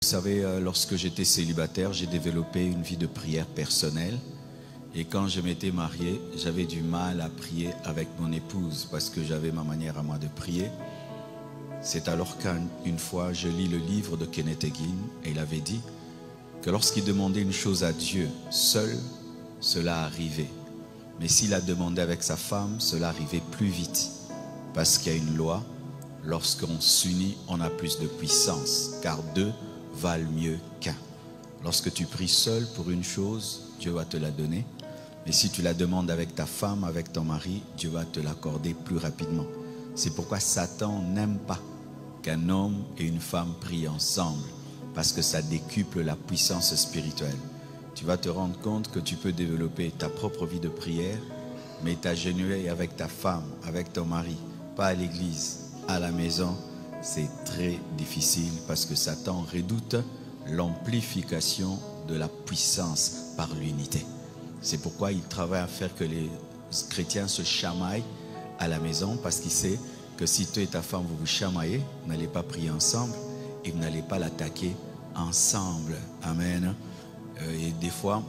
savez, lorsque j'étais célibataire, j'ai développé une vie de prière personnelle. Et quand je m'étais marié, j'avais du mal à prier avec mon épouse parce que j'avais ma manière à moi de prier. C'est alors qu'une fois, je lis le livre de Kenneth Hagin et il avait dit que lorsqu'il demandait une chose à Dieu, seul, cela arrivait. Mais s'il a demandé avec sa femme, cela arrivait plus vite. Parce qu'il y a une loi, lorsqu'on s'unit, on a plus de puissance, car deux valent mieux qu'un. Lorsque tu pries seul pour une chose, Dieu va te la donner. Mais si tu la demandes avec ta femme, avec ton mari, Dieu va te l'accorder plus rapidement. C'est pourquoi Satan n'aime pas qu'un homme et une femme prient ensemble, parce que ça décuple la puissance spirituelle. Tu vas te rendre compte que tu peux développer ta propre vie de prière, mais t'agenouiller avec ta femme, avec ton mari, pas à l'église, à la maison, c'est très difficile parce que Satan redoute l'amplification de la puissance par l'unité. C'est pourquoi il travaille à faire que les chrétiens se chamaillent à la maison, parce qu'il sait que si toi et ta femme vous vous chamaillez, vous n'allez pas prier ensemble et vous n'allez pas l'attaquer ensemble. Amen. Et des fois,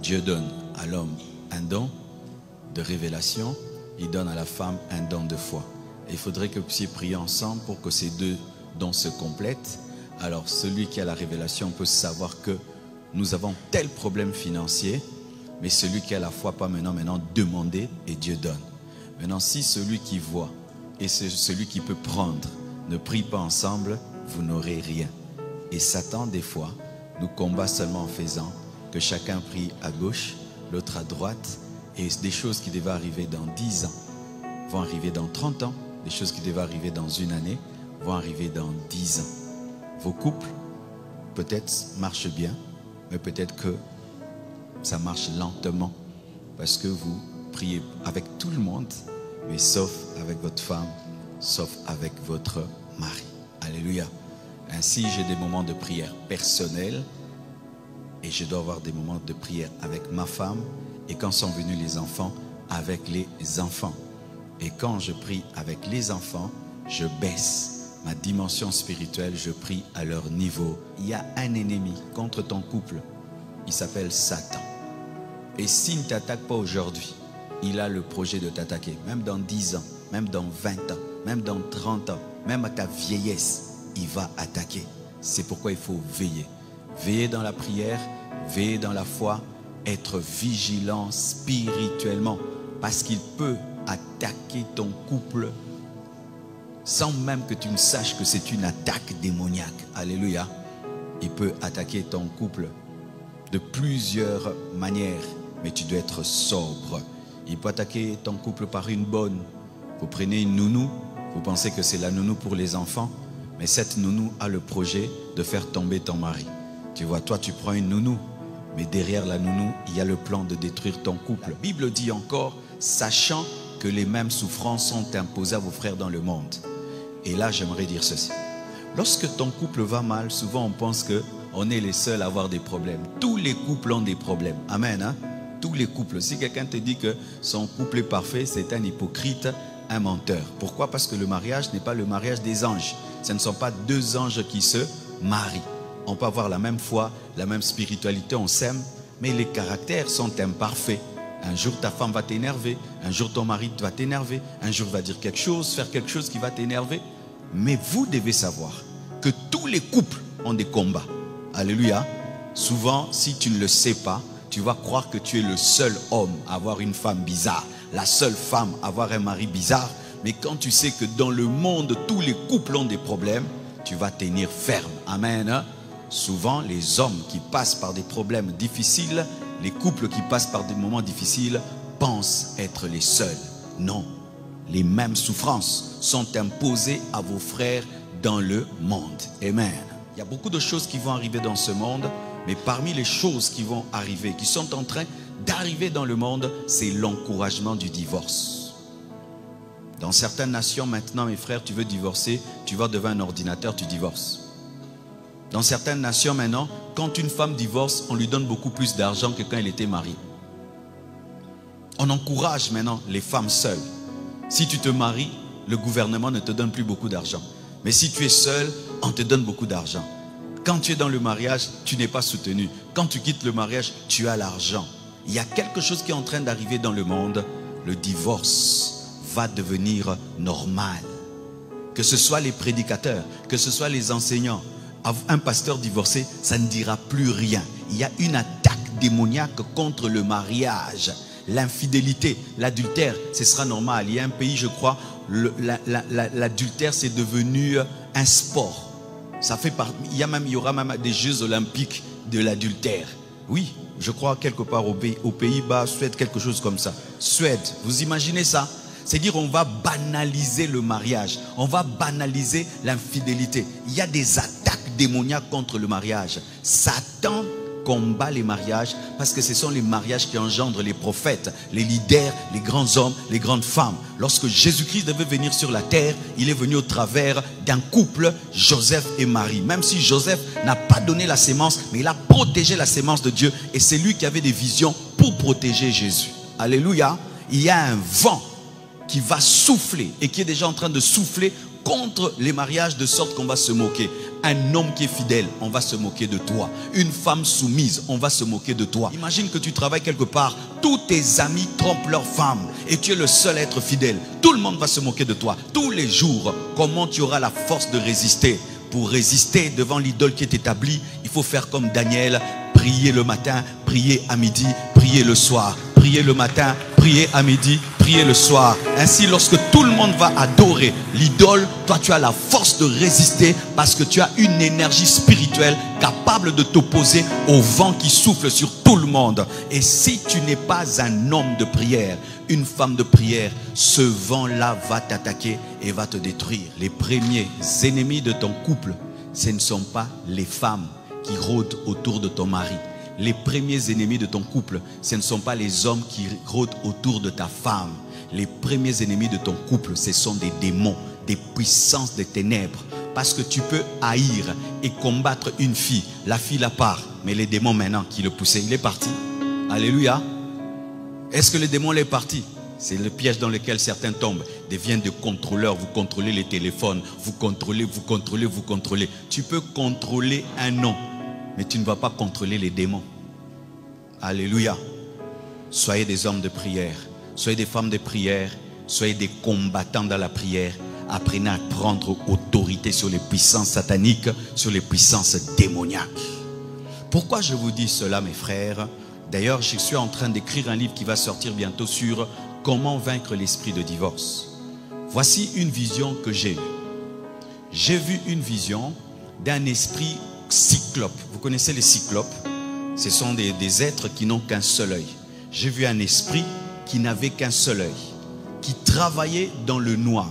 Dieu donne à l'homme un don de révélation, il donne à la femme un don de foi. Et il faudrait que vous puissiez prier ensemble pour que ces deux dons se complètent. Alors celui qui a la révélation peut savoir que nous avons tel problème financier, mais celui qui a la foi pas maintenant demander et Dieu donne. Maintenant, si celui qui voit et celui qui peut prendre ne prie pas ensemble, vous n'aurez rien. Et Satan, des fois, nous combat seulement en faisant que chacun prie à gauche, l'autre à droite, et des choses qui devaient arriver dans 10 ans vont arriver dans 30 ans, des choses qui devaient arriver dans une année vont arriver dans 10 ans. Vos couples, peut-être, marchent bien, mais peut-être que ça marche lentement, parce que vous priez avec tout le monde, mais sauf avec votre femme, sauf avec votre mari. Alléluia. Ainsi, j'ai des moments de prière personnels et je dois avoir des moments de prière avec ma femme, et quand sont venus les enfants, avec les enfants. Et quand je prie avec les enfants, je baisse ma dimension spirituelle, je prie à leur niveau. Il y a un ennemi contre ton couple, il s'appelle Satan. Et s'il ne t'attaque pas aujourd'hui, il a le projet de t'attaquer, même dans 10 ans, même dans 20 ans, même dans 30 ans, même à ta vieillesse, il va attaquer. C'est pourquoi il faut veiller. Veiller dans la prière, veiller dans la foi, être vigilant spirituellement, parce qu'il peut attaquer ton couple sans même que tu ne saches que c'est une attaque démoniaque. Alléluia. Il peut attaquer ton couple de plusieurs manières, mais tu dois être sobre. Il peut attaquer ton couple par une bonne. Vous prenez une nounou, vous pensez que c'est la nounou pour les enfants, mais cette nounou a le projet de faire tomber ton mari. Tu vois, toi tu prends une nounou, mais derrière la nounou, il y a le plan de détruire ton couple. La Bible dit encore, sachant que les mêmes souffrances sont imposées à vos frères dans le monde. Et là, j'aimerais dire ceci. Lorsque ton couple va mal, souvent on pense qu'on est les seuls à avoir des problèmes. Tous les couples ont des problèmes. Amen. Hein? Tous les couples. Si quelqu'un te dit que son couple est parfait, c'est un hypocrite, un menteur. Pourquoi? Parce que le mariage n'est pas le mariage des anges. Ce ne sont pas deux anges qui se marient. On peut avoir la même foi, la même spiritualité, on s'aime, mais les caractères sont imparfaits. Un jour ta femme va t'énerver, un jour ton mari va t'énerver, un jour va dire quelque chose, faire quelque chose qui va t'énerver. Mais vous devez savoir que tous les couples ont des combats. Alléluia. Souvent, si tu ne le sais pas, tu vas croire que tu es le seul homme à avoir une femme bizarre, la seule femme à avoir un mari bizarre. Mais quand tu sais que dans le monde, tous les couples ont des problèmes, tu vas tenir ferme. Amen. Souvent, les hommes qui passent par des problèmes difficiles, les couples qui passent par des moments difficiles, pensent être les seuls. Non, les mêmes souffrances sont imposées à vos frères dans le monde. Amen. Il y a beaucoup de choses qui vont arriver dans ce monde, mais parmi les choses qui vont arriver, qui sont en train d'arriver dans le monde, c'est l'encouragement du divorce. Dans certaines nations, maintenant, mes frères, tu veux divorcer, tu vas devant un ordinateur, tu divorces. Dans certaines nations, maintenant, quand une femme divorce, on lui donne beaucoup plus d'argent que quand elle était mariée. On encourage maintenant les femmes seules. Si tu te maries, le gouvernement ne te donne plus beaucoup d'argent. Mais si tu es seul, on te donne beaucoup d'argent. Quand tu es dans le mariage, tu n'es pas soutenu. Quand tu quittes le mariage, tu as l'argent. Il y a quelque chose qui est en train d'arriver dans le monde. Le divorce va devenir normal. Que ce soit les prédicateurs, que ce soit les enseignants. Un pasteur divorcé, ça ne dira plus rien. Il y a une attaque démoniaque contre le mariage. L'infidélité, l'adultère, ce sera normal. Il y a un pays, je crois, l'adultère c'est devenu un sport. Ça fait il y aura même des Jeux olympiques de l'adultère. Oui, je crois quelque part aux Pays-Bas, Suède, quelque chose comme ça. Suède, vous imaginez ça? C'est dire on va banaliser le mariage, on va banaliser l'infidélité. Il y a des attaques démoniaques contre le mariage. Satan combat les mariages parce que ce sont les mariages qui engendrent les prophètes, les leaders, les grands hommes, les grandes femmes. Lorsque Jésus-Christ devait venir sur la terre, il est venu au travers d'un couple, Joseph et Marie. Même si Joseph n'a pas donné la sémence, mais il a protégé la sémence de Dieu. Et c'est lui qui avait des visions pour protéger Jésus. Alléluia. Il y a un vent qui va souffler et qui est déjà en train de souffler contre les mariages de sorte qu'on va se moquer. Un homme qui est fidèle, on va se moquer de toi. Une femme soumise, on va se moquer de toi. Imagine que tu travailles quelque part, tous tes amis trompent leurs femmes et tu es le seul à être fidèle. Tout le monde va se moquer de toi. Tous les jours, comment tu auras la force de résister? Pour résister devant l'idole qui est établie, il faut faire comme Daniel, prier le matin, prier à midi, prier le soir. Prier le matin, prier à midi, prier le soir. Ainsi, lorsque tout le monde va adorer l'idole, toi tu as la force de résister parce que tu as une énergie spirituelle capable de t'opposer au vent qui souffle sur tout le monde. Et si tu n'es pas un homme de prière, une femme de prière, ce vent-là va t'attaquer et va te détruire. Les premiers ennemis de ton couple, ce ne sont pas les femmes qui rôdent autour de ton mari. Les premiers ennemis de ton couple, ce ne sont pas les hommes qui rôdent autour de ta femme. Les premiers ennemis de ton couple, ce sont des démons, des puissances des ténèbres. Parce que tu peux haïr et combattre une fille, la fille la part, mais les démons maintenant qui le poussaient, il est parti. Alléluia. Est-ce que le démon est parti? C'est le piège dans lequel certains tombent. Deviennent des contrôleurs, vous contrôlez les téléphones, vous contrôlez. Tu peux contrôler un homme, mais tu ne vas pas contrôler les démons. Alléluia. Soyez des hommes de prière. Soyez des femmes de prière. Soyez des combattants dans la prière. Apprenez à prendre autorité sur les puissances sataniques, sur les puissances démoniaques. Pourquoi je vous dis cela, mes frères? D'ailleurs, je suis en train d'écrire un livre qui va sortir bientôt sur comment vaincre l'esprit de divorce. Voici une vision que j'ai eue. J'ai vu une vision d'un esprit cyclope. Vous connaissez les cyclopes? Ce sont des êtres qui n'ont qu'un seul œil. J'ai vu un esprit qui n'avait qu'un seul œil, qui travaillait dans le noir.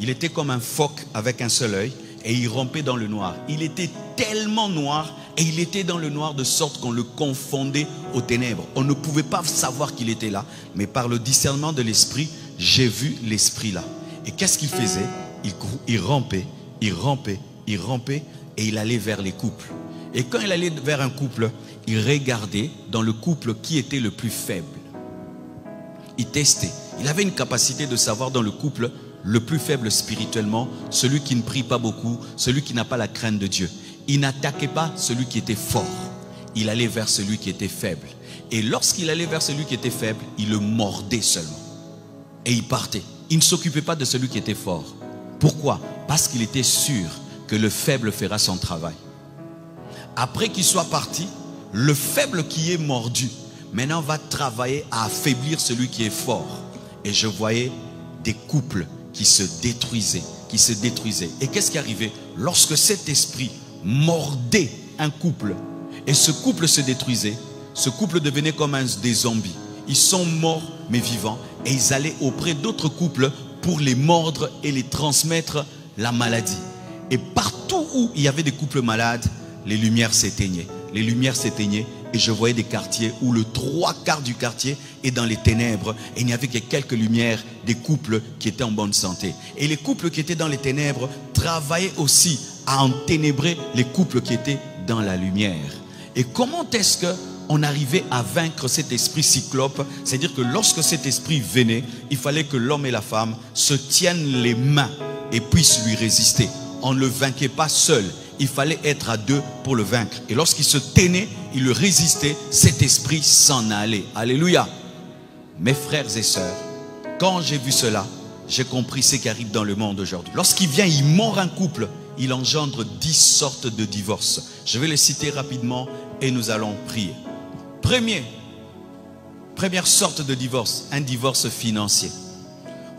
Il était comme un phoque avec un seul œil et il rampait dans le noir. Il était tellement noir et il était dans le noir de sorte qu'on le confondait aux ténèbres. On ne pouvait pas savoir qu'il était là, mais par le discernement de l'esprit, j'ai vu l'esprit là. Et qu'est-ce qu'il faisait? Il rampait et il allait vers les couples. Et quand il allait vers un couple, il regardait dans le couple qui était le plus faible. Il testait. Il avait une capacité de savoir dans le couple le plus faible spirituellement, celui qui ne prie pas beaucoup, celui qui n'a pas la crainte de Dieu. Il n'attaquait pas celui qui était fort. Il allait vers celui qui était faible. Et lorsqu'il allait vers celui qui était faible, il le mordait seulement. Et il partait. Il ne s'occupait pas de celui qui était fort. Pourquoi? Parce qu'il était sûr que le faible fera son travail. Après qu'il soit parti, le faible qui est mordu, maintenant va travailler à affaiblir celui qui est fort. Et je voyais des couples qui se détruisaient, Et qu'est-ce qui arrivait? Lorsque cet esprit mordait un couple, et ce couple se détruisait, ce couple devenait comme des zombies. Ils sont morts mais vivants, et ils allaient auprès d'autres couples pour les mordre et les transmettre la maladie. Et partout où il y avait des couples malades, les lumières s'éteignaient. Les lumières s'éteignaient et je voyais des quartiers où le 3/4 du quartier est dans les ténèbres et il n'y avait que quelques lumières des couples qui étaient en bonne santé. Et les couples qui étaient dans les ténèbres travaillaient aussi à enténébrer les couples qui étaient dans la lumière. Et comment est-ce qu'on arrivait à vaincre cet esprit cyclope? C'est-à-dire que lorsque cet esprit venait, il fallait que l'homme et la femme se tiennent les mains et puissent lui résister. On ne le vainquait pas seul. il fallait être à deux pour le vaincre. Et lorsqu'il se tenait, il le résistait, cet esprit s'en allait. Alléluia. Mes frères et sœurs, quand j'ai vu cela, j'ai compris ce qui arrive dans le monde aujourd'hui. Lorsqu'il vient, il mord un couple, il engendre 10 sortes de divorces. Je vais les citer rapidement et nous allons prier. Première sorte de divorce, un divorce financier.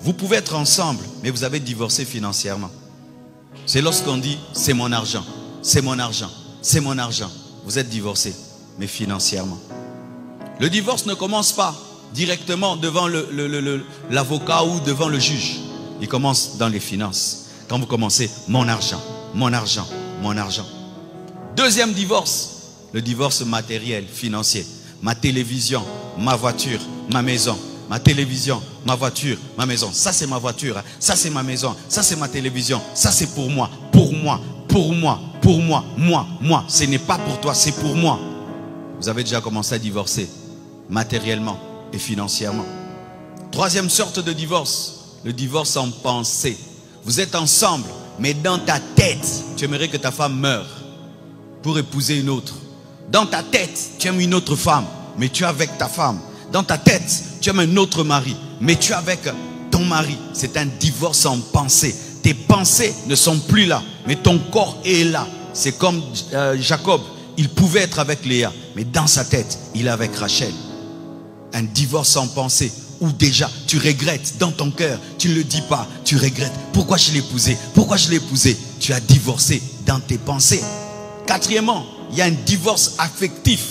Vous pouvez être ensemble, mais vous avez divorcé financièrement. C'est lorsqu'on dit, c'est mon argent, c'est mon argent, c'est mon argent. Vous êtes divorcé, mais financièrement. Le divorce ne commence pas directement devant l'avocat ou devant le juge. Il commence dans les finances. Quand vous commencez, mon argent, mon argent, mon argent. Deuxième divorce, le divorce matériel, financier. Ma télévision, ma voiture, ma maison. Ma télévision, ma voiture, ma maison. Ça c'est ma voiture, ça c'est ma maison, ça c'est ma télévision. Ça c'est pour moi, pour moi, pour moi, pour moi, moi. Ce n'est pas pour toi, c'est pour moi. Vous avez déjà commencé à divorcer matériellement et financièrement. Troisième sorte de divorce, le divorce en pensée. Vous êtes ensemble, mais dans ta tête, tu aimerais que ta femme meure pour épouser une autre. Dans ta tête, tu aimes une autre femme, mais tu es avec ta femme. Dans ta tête, tu aimes un autre mari, mais tu es avec ton mari. C'est un divorce en pensée. Tes pensées ne sont plus là, mais ton corps est là. C'est comme Jacob, il pouvait être avec Léa, mais dans sa tête, il est avec Rachel. Un divorce en pensée, où déjà tu regrettes dans ton cœur, tu ne le dis pas, tu regrettes. Pourquoi je l'ai épousé? Pourquoi je l'ai épousé? Tu as divorcé dans tes pensées. Quatrièmement, il y a un divorce affectif.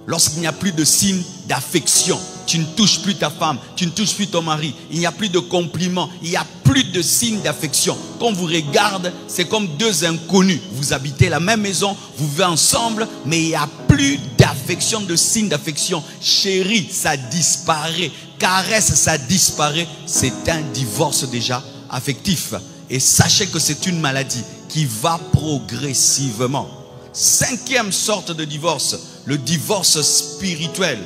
Lorsqu'il n'y a plus de signe d'affection, tu ne touches plus ta femme, tu ne touches plus ton mari, il n'y a plus de compliments, il n'y a plus de signes d'affection. Quand on vous regarde, c'est comme deux inconnus. Vous habitez la même maison, vous vivez ensemble, mais il n'y a plus d'affection, de signes d'affection. Chérie, ça disparaît. Caresse, ça disparaît. C'est un divorce déjà affectif. Et sachez que c'est une maladie qui va progressivement. Cinquième sorte de divorce, le divorce spirituel.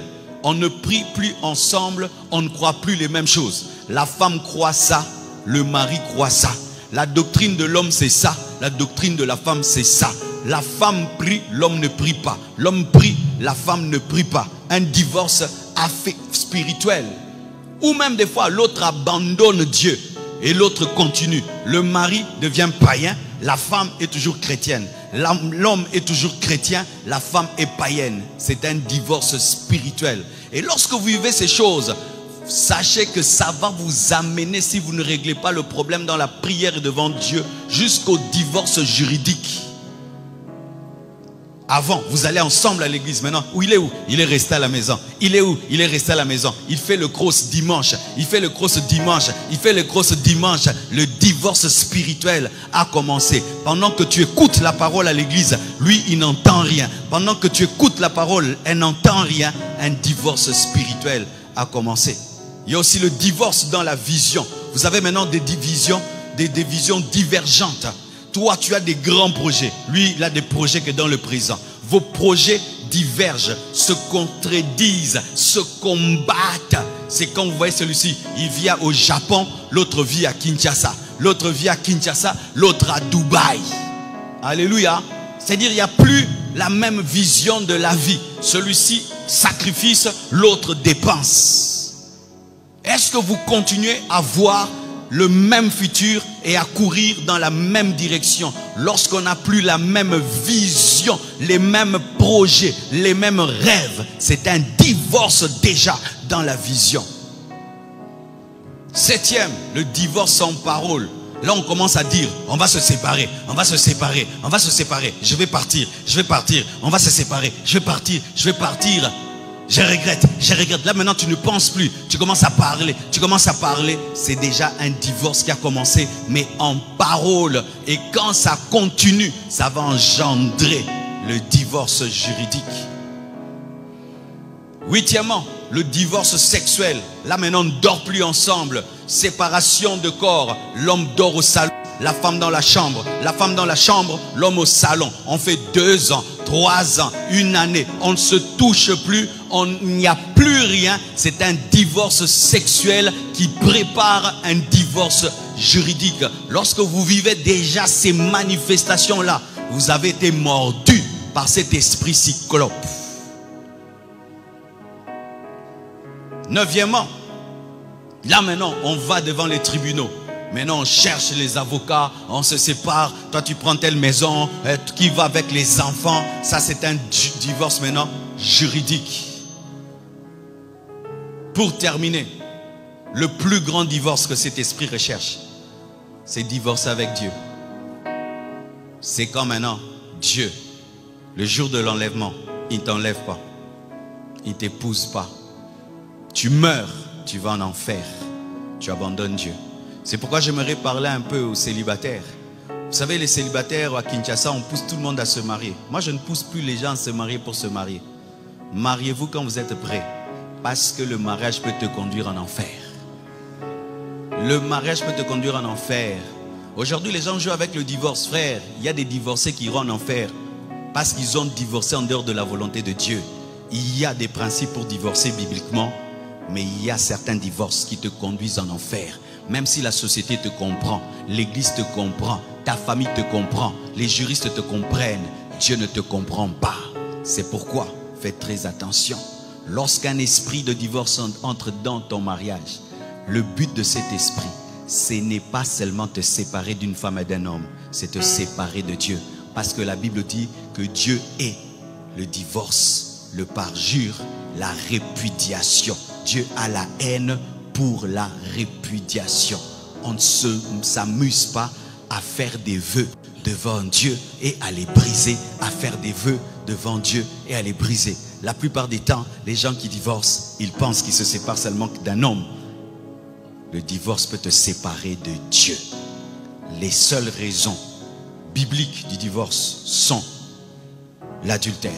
On ne prie plus ensemble, on ne croit plus les mêmes choses. La femme croit ça, le mari croit ça. La doctrine de l'homme c'est ça, la doctrine de la femme c'est ça. La femme prie, l'homme ne prie pas. L'homme prie, la femme ne prie pas. Un divorce spirituel. Ou même des fois l'autre abandonne Dieu et l'autre continue. Le mari devient païen, la femme est toujours chrétienne. L'homme est toujours chrétien, la femme est païenne. C'est un divorce spirituel. Et lorsque vous vivez ces choses, sachez que ça va vous amener, si vous ne réglez pas le problème dans la prière et devant Dieu, jusqu'au divorce juridique. Avant, vous allez ensemble à l'église. Maintenant, il est où? Il est resté à la maison. Il est où? Il est resté à la maison. Il fait le cross dimanche. Il fait le cross dimanche. Il fait le cross dimanche. Le divorce spirituel a commencé. Pendant que tu écoutes la parole à l'église, lui, il n'entend rien. Pendant que tu écoutes la parole, elle n'entend rien. Un divorce spirituel a commencé. Il y a aussi le divorce dans la vision. Vous avez maintenant des visions divergentes. Toi, tu as des grands projets. Lui, il a des projets que dans le présent. Vos projets divergent, se contredisent, se combattent. C'est quand vous voyez celui-ci, il vit au Japon, l'autre vit à Kinshasa. L'autre vit à Kinshasa, l'autre à Dubaï. Alléluia. C'est-à-dire, il n'y a plus la même vision de la vie. Celui-ci sacrifice, l'autre dépense. Est-ce que vous continuez à voir le même futur et à courir dans la même direction? Lorsqu'on n'a plus la même vision, les mêmes projets, les mêmes rêves, c'est un divorce déjà dans la vision. Septième, le divorce sans parole. Là on commence à dire, on va se séparer, on va se séparer, on va se séparer, je vais partir, on va se séparer, je vais partir. Je regrette. Là maintenant tu ne penses plus. Tu commences à parler. C'est déjà un divorce qui a commencé, mais en parole. Et quand ça continue, ça va engendrer le divorce juridique. Huitièmement, le divorce sexuel. Là maintenant on ne dort plus ensemble. Séparation de corps. L'homme dort au salon, la femme dans la chambre. La femme dans la chambre, l'homme au salon. On fait 2 ans, 3 ans, 1 année. On ne se touche plus. Il n'y a plus rien. C'est un divorce sexuel qui prépare un divorce juridique. Lorsque vous vivez déjà ces manifestations-là, vous avez été mordu par cet esprit cyclope. Neuvièmement, là maintenant, on va devant les tribunaux. Maintenant, on cherche les avocats, on se sépare. Toi, tu prends telle maison, qui va avec les enfants. Ça, c'est un divorce maintenant juridique. Pour terminer, le plus grand divorce que cet esprit recherche, c'est divorcer avec Dieu. C'est quand maintenant, Dieu, le jour de l'enlèvement, il ne t'enlève pas. Il ne t'épouse pas. Tu meurs, tu vas en enfer. Tu abandonnes Dieu. C'est pourquoi j'aimerais parler un peu aux célibataires. Vous savez, les célibataires à Kinshasa, on pousse tout le monde à se marier. Moi, je ne pousse plus les gens à se marier pour se marier. Mariez-vous quand vous êtes prêts. Parce que le mariage peut te conduire en enfer. Le mariage peut te conduire en enfer. Aujourd'hui, les gens jouent avec le divorce, frère. Il y a des divorcés qui iront en enfer parce qu'ils ont divorcé en dehors de la volonté de Dieu. Il y a des principes pour divorcer bibliquement, mais il y a certains divorces qui te conduisent en enfer. Même si la société te comprend, l'église te comprend, ta famille te comprend, les juristes te comprennent, Dieu ne te comprend pas. C'est pourquoi, fais très attention. Lorsqu'un esprit de divorce entre dans ton mariage, le but de cet esprit, ce n'est pas seulement te séparer d'une femme et d'un homme, c'est te séparer de Dieu. Parce que la Bible dit que Dieu est le divorce, le parjure, la répudiation. Dieu a la haine pour la répudiation. On ne s'amuse pas à faire des vœux devant Dieu et à les briser, à faire des vœux devant Dieu et à les briser. La plupart des temps, les gens qui divorcent, ils pensent qu'ils se séparent seulement d'un homme. Le divorce peut te séparer de Dieu. Les seules raisons bibliques du divorce sont l'adultère.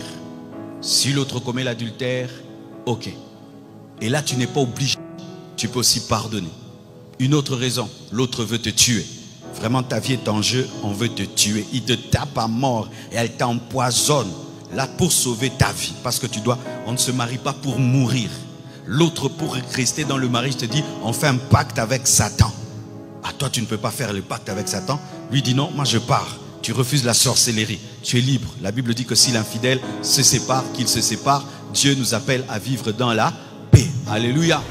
Si l'autre commet l'adultère, ok. Et là, tu n'es pas obligé. Tu peux aussi pardonner. Une autre raison, l'autre veut te tuer. Vraiment, ta vie est en jeu, on veut te tuer. Il te tape à mort et elle t'empoisonne. Là, pour sauver ta vie. Parce que on ne se marie pas pour mourir. L'autre, pour rester dans le mariage, te dit, on fait un pacte avec Satan. Ah, toi, tu ne peux pas faire le pacte avec Satan. Lui dit, non, moi je pars. Tu refuses la sorcellerie. Tu es libre. La Bible dit que si l'infidèle se sépare, qu'il se sépare, Dieu nous appelle à vivre dans la paix. Alléluia.